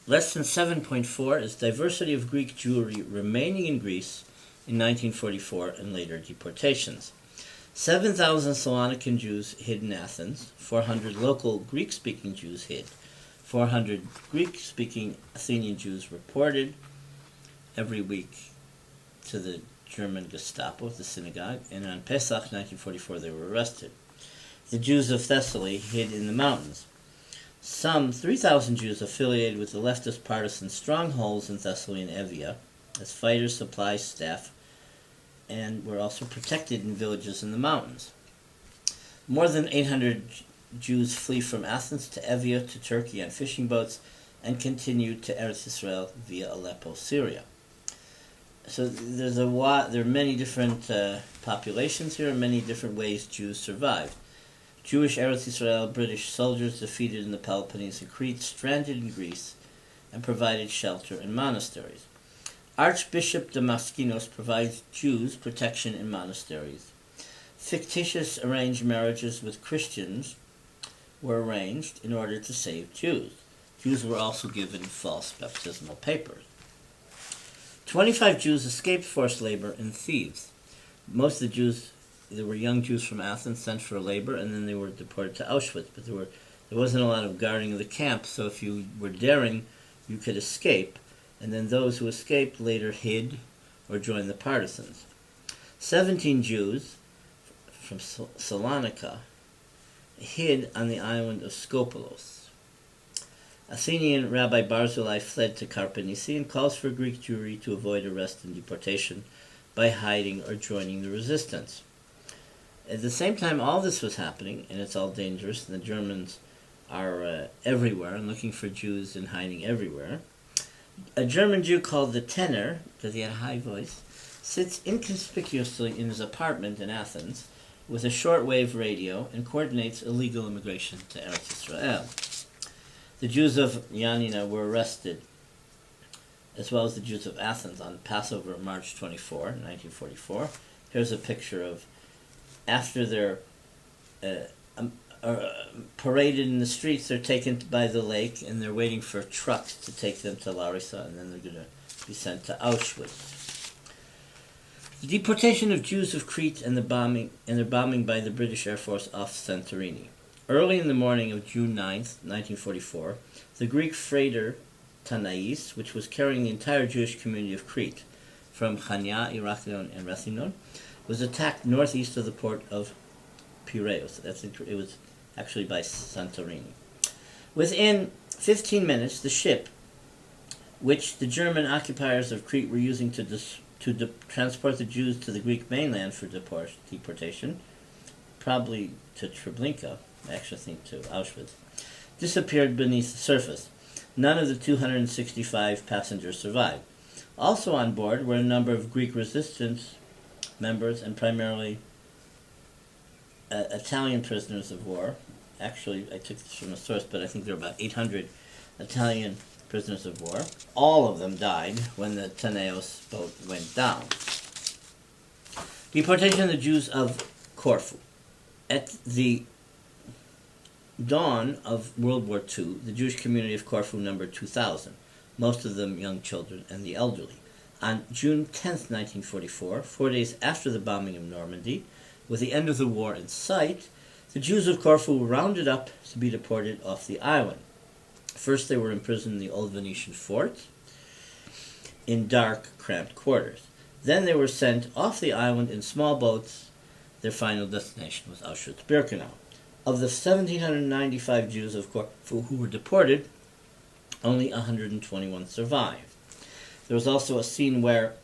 Lesson 7.4 is diversity of Greek Jewry remaining in Greece in 1944 and later deportations. 7,000 Salonican Jews hid in Athens, 400 local Greek-speaking Jews hid, 400 Greek-speaking Athenian Jews reported every week to the German Gestapo, the synagogue, and on Pesach 1944 they were arrested. The Jews of Thessaly hid in the mountains. Some 3,000 Jews affiliated with the leftist partisan strongholds in Thessaly and Evia as fighters, supply staff, and were also protected in villages in the mountains. More than 800 Jews flee from Athens to Evia to Turkey on fishing boats and continued to Eretz Israel via Aleppo, Syria. So there are many different populations here and many different ways Jews survived. Jewish Eretz Israel British soldiers defeated in the Peloponnese and Crete, stranded in Greece, and provided shelter in monasteries. Archbishop Damaskinos provides Jews protection in monasteries. Fictitious arranged marriages with Christians were arranged in order to save Jews. Jews were also given false baptismal papers. 25 Jews escaped forced labor in Thebes. Most of the Jews, there were young Jews from Athens sent for labor, and then they were deported to Auschwitz. But there wasn't a lot of guarding of the camp, so if you were daring, you could escape. And then those who escaped later hid or joined the partisans. 17 Jews from Salonika hid on the island of Skopelos. Athenian Rabbi Barzillai fled to Karpenisi and calls for Greek Jewry to avoid arrest and deportation by hiding or joining the resistance. At the same time all this was happening, and it's all dangerous, and the Germans are everywhere and looking for Jews and hiding everywhere, a German Jew called the Tenor, because he had a high voice, sits inconspicuously in his apartment in Athens with a shortwave radio and coordinates illegal immigration to Eretz Israel. The Jews of Yanina were arrested, as well as the Jews of Athens, on Passover, March 24, 1944. Here's a picture of after they're paraded in the streets, they're taken by the lake, and they're waiting for trucks to take them to Larissa, and then they're going to be sent to Auschwitz. The deportation of Jews of Crete and their bombing by the British Air Force off Santorini. Early in the morning of June 9th, 1944, the Greek freighter Tanais, which was carrying the entire Jewish community of Crete from Chania, Iraklion, and Rethymnon, was attacked northeast of the port of Piraeus. It was actually by Santorini. Within 15 minutes, the ship, which the German occupiers of Crete were using to transport the Jews to the Greek mainland for deportation, probably to Treblinka, I actually think to Auschwitz, disappeared beneath the surface. None of the 265 passengers survived. Also on board were a number of Greek resistance members and primarily Italian prisoners of war. Actually, I took this from a source, but I think there were about 800 Italian prisoners of war. All of them died when the Teneos boat went down. Deportation of the Jews of Corfu. At the dawn of World War II, the Jewish community of Corfu numbered 2,000, most of them young children and the elderly. On June 10th, 1944, 4 days after the bombing of Normandy, with the end of the war in sight, the Jews of Corfu were rounded up to be deported off the island. First, they were imprisoned in the old Venetian fort in dark, cramped quarters. Then they were sent off the island in small boats. Their final destination was Auschwitz-Birkenau. Of the 1,795 Jews of Corfu who were deported, only 121 survived. There was also a scene where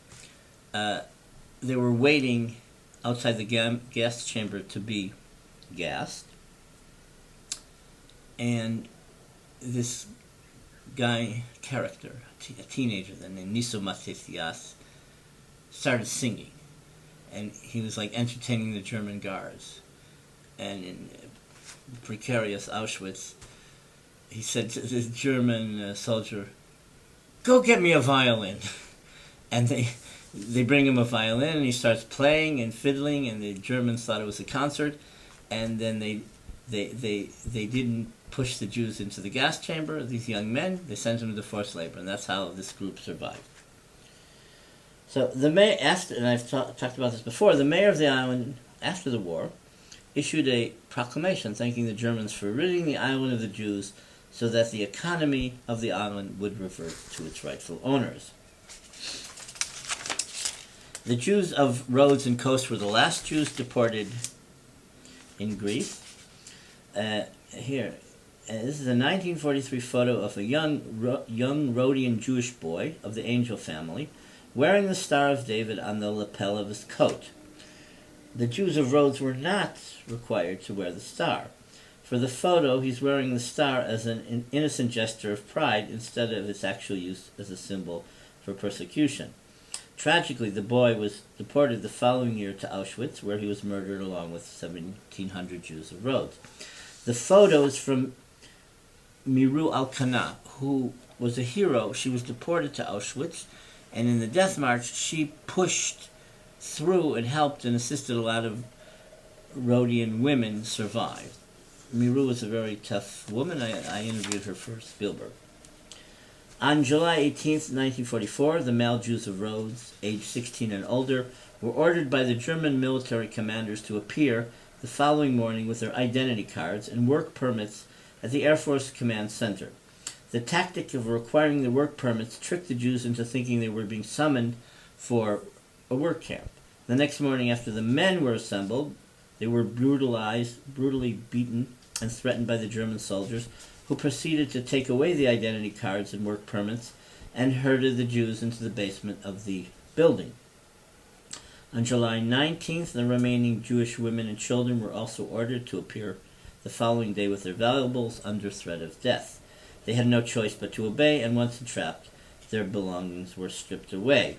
they were waiting outside the gas chamber to be gassed, and this character, a teenager named Niso Matesias, started singing, and he was like entertaining the German guards. And in precarious Auschwitz, he said to this German soldier, "Go get me a violin." And they bring him a violin, and he starts playing and fiddling, and the Germans thought it was a concert, and then they didn't push the Jews into the gas chamber, these young men, they sent them into forced labor, and that's how this group survived. So the mayor, after, and I've talked about this before, the mayor of the island, after the war, issued a proclamation thanking the Germans for ridding the island of the Jews so that the economy of the island would revert to its rightful owners. The Jews of Rhodes and Kos were the last Jews deported in Greece. This is a 1943 photo of a young Rhodian Jewish boy of the Angel family wearing the Star of David on the lapel of his coat. The Jews of Rhodes were not required to wear the star. For the photo, he's wearing the star as an innocent gesture of pride instead of its actual use as a symbol for persecution. Tragically, the boy was deported the following year to Auschwitz, where he was murdered along with 1,700 Jews of Rhodes. The photo is from Miru Al-Kana, who was a hero. She was deported to Auschwitz, and in the death march, she pushed through and helped and assisted a lot of Rhodian women survive. Miru was a very tough woman. I interviewed her for Spielberg. On July 18th, 1944, the male Jews of Rhodes, aged 16 and older, were ordered by the German military commanders to appear the following morning with their identity cards and work permits at the Air Force Command Center. The tactic of requiring the work permits tricked the Jews into thinking they were being summoned for a work camp. The next morning, after the men were assembled, they were brutally beaten, and threatened by the German soldiers, who proceeded to take away the identity cards and work permits and herded the Jews into the basement of the building. On July 19th, the remaining Jewish women and children were also ordered to appear the following day with their valuables under threat of death. They had no choice but to obey, and once entrapped, their belongings were stripped away.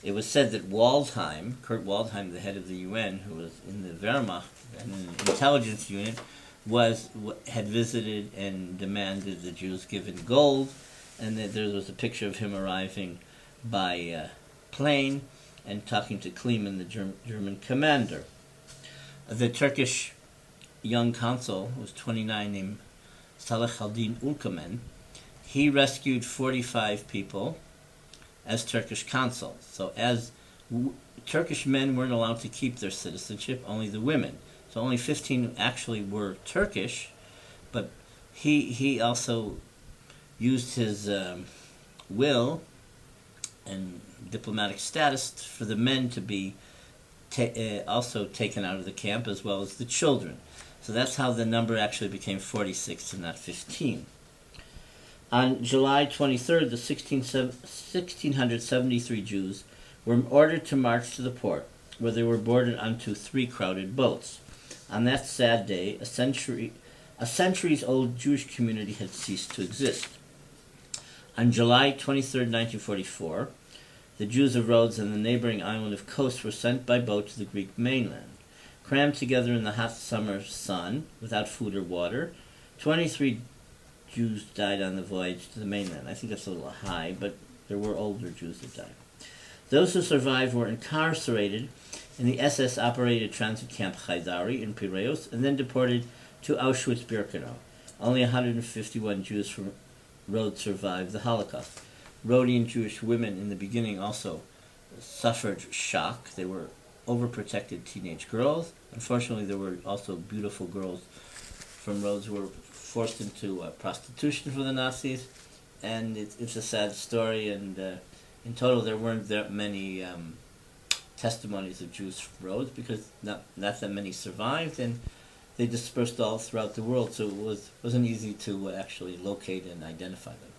It was said that Kurt Waldheim, the head of the UN, who was in the Wehrmacht, an intelligence unit, had visited and demanded the Jews given gold, and that there was a picture of him arriving by plane and talking to Kleeman, the German commander. The Turkish young consul, who was 29, named Salahaldin Ülkemen, he rescued 45 people as Turkish consul. So as Turkish men weren't allowed to keep their citizenship, only the women. So only 15 actually were Turkish, but he also used his will and diplomatic status for the men to be also taken out of the camp, as well as the children. So that's how the number actually became 46 and not 15. On July 23rd, the 1,673 Jews were ordered to march to the port, where they were boarded onto 3 crowded boats. On that sad day, a centuries-old Jewish community had ceased to exist. On July 23, 1944, the Jews of Rhodes and the neighboring island of Kos were sent by boat to the Greek mainland. Crammed together in the hot summer sun, without food or water, 23 Jews died on the voyage to the mainland. I think that's a little high, but there were older Jews that died. Those who survived were incarcerated in the SS-operated transit camp Haidari in Piraeus, and then deported to Auschwitz-Birkenau. Only 151 Jews from Rhodes survived the Holocaust. Rhodian Jewish women in the beginning also suffered shock. They were overprotected teenage girls. Unfortunately, there were also beautiful girls from Rhodes who were forced into prostitution for the Nazis, and it's a sad story, and in total there weren't that many testimonies of Jews from Rhodes, because not that many survived, and they dispersed all throughout the world, so it wasn't easy to actually locate and identify them.